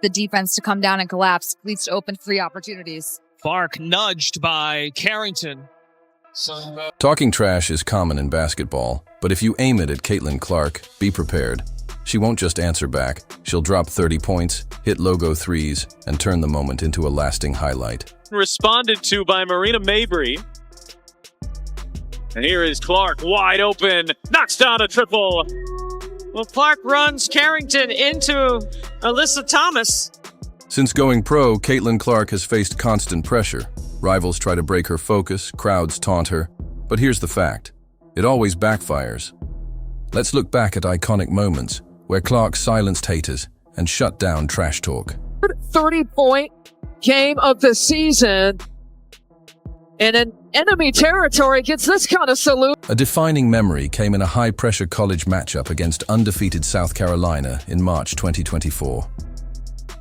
the defense to come down and collapse leads to open three opportunities. Clark nudged by Carrington. Talking trash is common in basketball, but if you aim it at Caitlin Clark, be prepared. She won't just answer back. She'll drop 30 points, hit logo threes, and turn the moment into a lasting highlight. Responded to by Marina Mabry. And here is Clark, wide open, knocks down a triple. Well, Clark runs Carrington into Alyssa Thomas. Since going pro, Caitlin Clark has faced constant pressure. Rivals try to break her focus, crowds taunt her. But here's the fact. It always backfires. Let's look back at iconic moments where Clark silenced haters and shut down trash talk. 30-point game of the season. And in enemy territory gets this kind of salute. A defining memory came in a high-pressure college matchup against undefeated South Carolina in March 2024.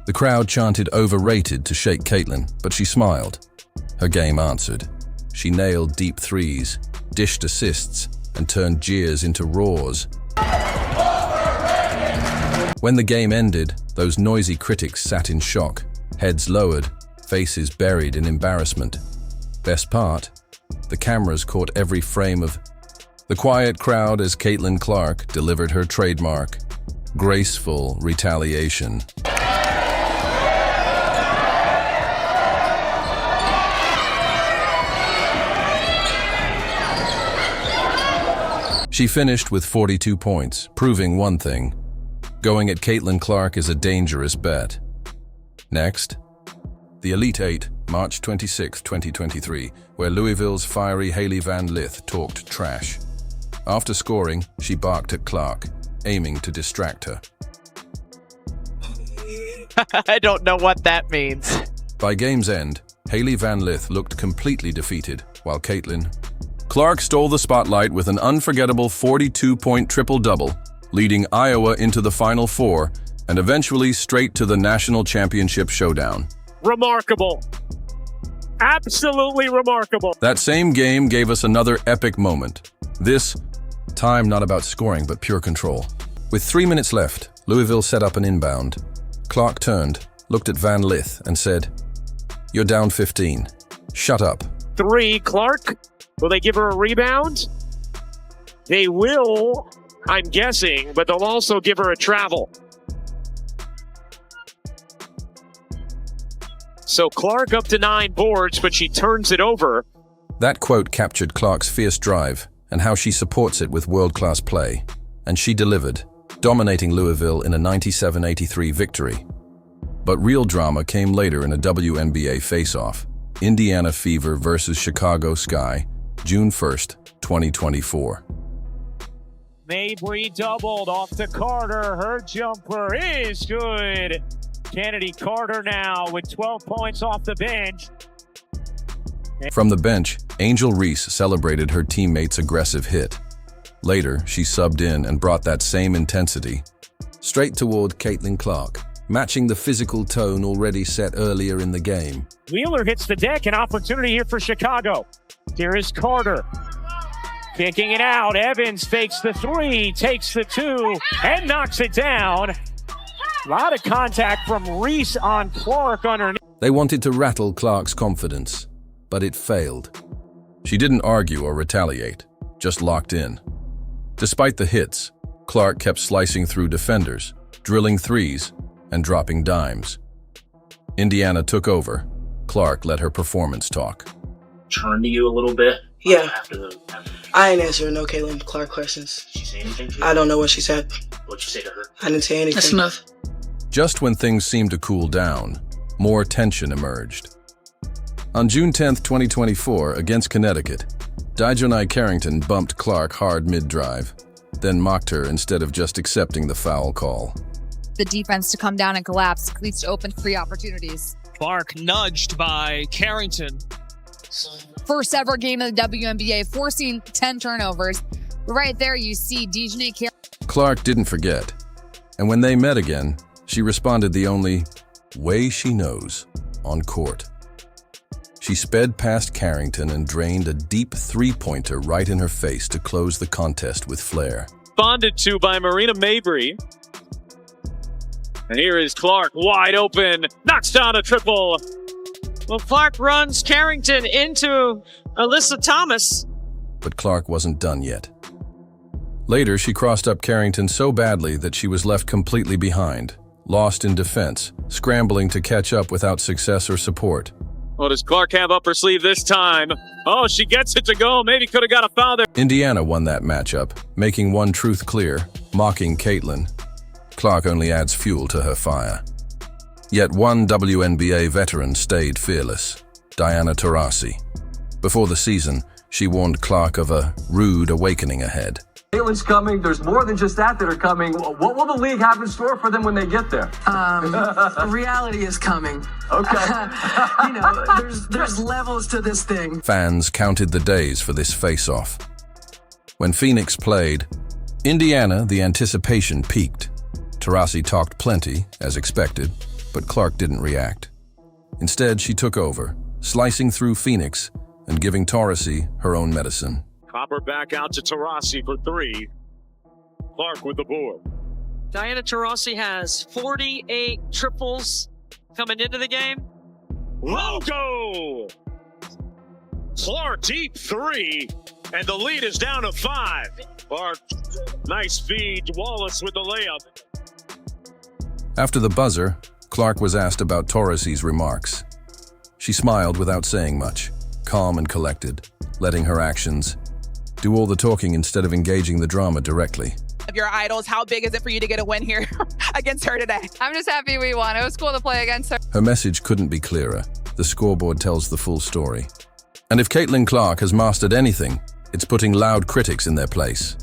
The crowd chanted "overrated" to shake Caitlin, but she smiled. Her game answered. She nailed deep threes, dished assists, and turned jeers into roars. When the game ended, those noisy critics sat in shock, heads lowered, faces buried in embarrassment. Best part, the cameras caught every frame of the quiet crowd as Caitlin Clark delivered her trademark, graceful retaliation. She finished with 42 points, proving one thing. Going at Caitlin Clark is a dangerous bet. Next, the Elite Eight, March 26, 2023, where Louisville's fiery Hailey Van Lith talked trash. After scoring, she barked at Clark, aiming to distract her. I don't know what that means. By game's end, Hailey Van Lith looked completely defeated, while Caitlin Clark stole the spotlight with an unforgettable 42-point triple-double, leading Iowa into the Final Four and eventually straight to the national championship showdown. Remarkable. Absolutely remarkable. That same game gave us another epic moment. This time not about scoring, but pure control. With 3 minutes left, Louisville set up an inbound. Clark turned, looked at Van Lith, and said, "You're down 15. Shut up." 3, Clark. Will they give her a rebound? They will, I'm guessing, but they'll also give her a travel. So Clark up to 9 boards, but she turns it over. That quote captured Clark's fierce drive and how she supports it with world-class play. And she delivered, dominating Louisville in a 97-83 victory. But real drama came later in a WNBA face-off. Indiana Fever versus Chicago Sky, June 1st, 2024. Mabry doubled off to Carter. Her jumper is good. Kennedy Carter now with 12 points off the bench. From the bench, Angel Reese celebrated her teammate's aggressive hit. Later, she subbed in and brought that same intensity straight toward Caitlin Clark, matching the physical tone already set earlier in the game. Wheeler hits the deck, an opportunity here for Chicago. Here is Carter. Kicking it out. Evans fakes the 3, takes the 2, and knocks it down. A lot of contact from Reese on Clark underneath. They wanted to rattle Clark's confidence, but it failed. She didn't argue or retaliate, just locked in. Despite the hits, Clark kept slicing through defenders, drilling threes, and dropping dimes. Indiana took over. Clark let her performance talk. Turn to you a little bit? Yeah. After I ain't answering no Caitlin Clark questions. Did she say anything to you? I don't know what she said. What'd you say to her? I didn't say anything. That's enough. Just when things seemed to cool down, more tension emerged. On June 10th, 2024, against Connecticut, Dijonai Carrington bumped Clark hard mid-drive, then mocked her instead of just accepting the foul call. The defense to come down and collapse leads to open three opportunities. Clark nudged by Carrington. First ever game of the WNBA, forcing 10 turnovers. Right there, you see Dijonai Carrington. Clark didn't forget, and when they met again, she responded the only way she knows, on court. She sped past Carrington and drained a deep three-pointer right in her face to close the contest with flair. Responded to by Marina Mabry. And here is Clark, wide open, knocks down a triple. Well, Clark runs Carrington into Alyssa Thomas. But Clark wasn't done yet. Later, she crossed up Carrington so badly that she was left completely behind, lost in defense, scrambling to catch up without success or support. What does Clark have up her sleeve this time? Oh, she gets it to go. Maybe could have got a foul there. Indiana won that matchup, making one truth clear, mocking Caitlin. Clark only adds fuel to her fire. Yet one WNBA veteran stayed fearless, Diana Taurasi. Before the season, she warned Clark of a rude awakening ahead. Caitlin's coming. There's more than just that are coming. What will the league have in store for them when they get there? Reality is coming. Okay. There's levels to this thing. Fans counted the days for this face-off. When Phoenix played, Indiana, the anticipation peaked. Taurasi talked plenty, as expected, but Clark didn't react. Instead, she took over, slicing through Phoenix and giving Taurasi her own medicine. Copper back out to Taurasi for three. Clark with the board. Diana Taurasi has 48 triples coming into the game. Logo! Clark deep three, and the lead is down to 5. Clark, nice feed. Wallace with the layup. After the buzzer, Clark was asked about Taurasi's remarks. She smiled without saying much, calm and collected, letting her actions do all the talking instead of engaging the drama directly. Of your idols, how big is it for you to get a win here against her today? I'm just happy we won. It was cool to play against her. Her message couldn't be clearer. The scoreboard tells the full story. And if Caitlin Clark has mastered anything, it's putting loud critics in their place.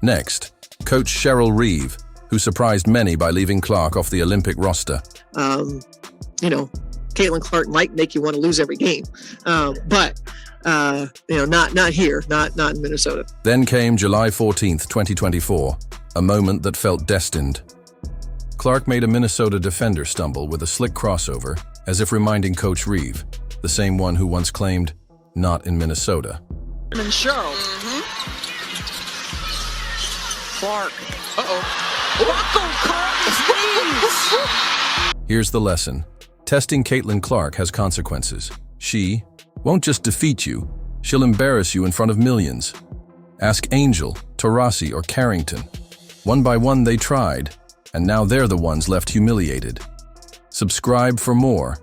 Next, Coach Cheryl Reeve, who surprised many by leaving Clark off the Olympic roster. Caitlin Clark might make you want to lose every game, but not here, not in Minnesota. Then came July 14th, 2024, a moment that felt destined. Clark made a Minnesota defender stumble with a slick crossover, as if reminding Coach Reeve, the same one who once claimed, "Not in Minnesota." And Cheryl. Clark. Here's the lesson. Testing Caitlin Clark has consequences. She won't just defeat you, she'll embarrass you in front of millions. Ask Angel, Taurasi, or Carrington. One by one they tried, and now they're the ones left humiliated. Subscribe for more.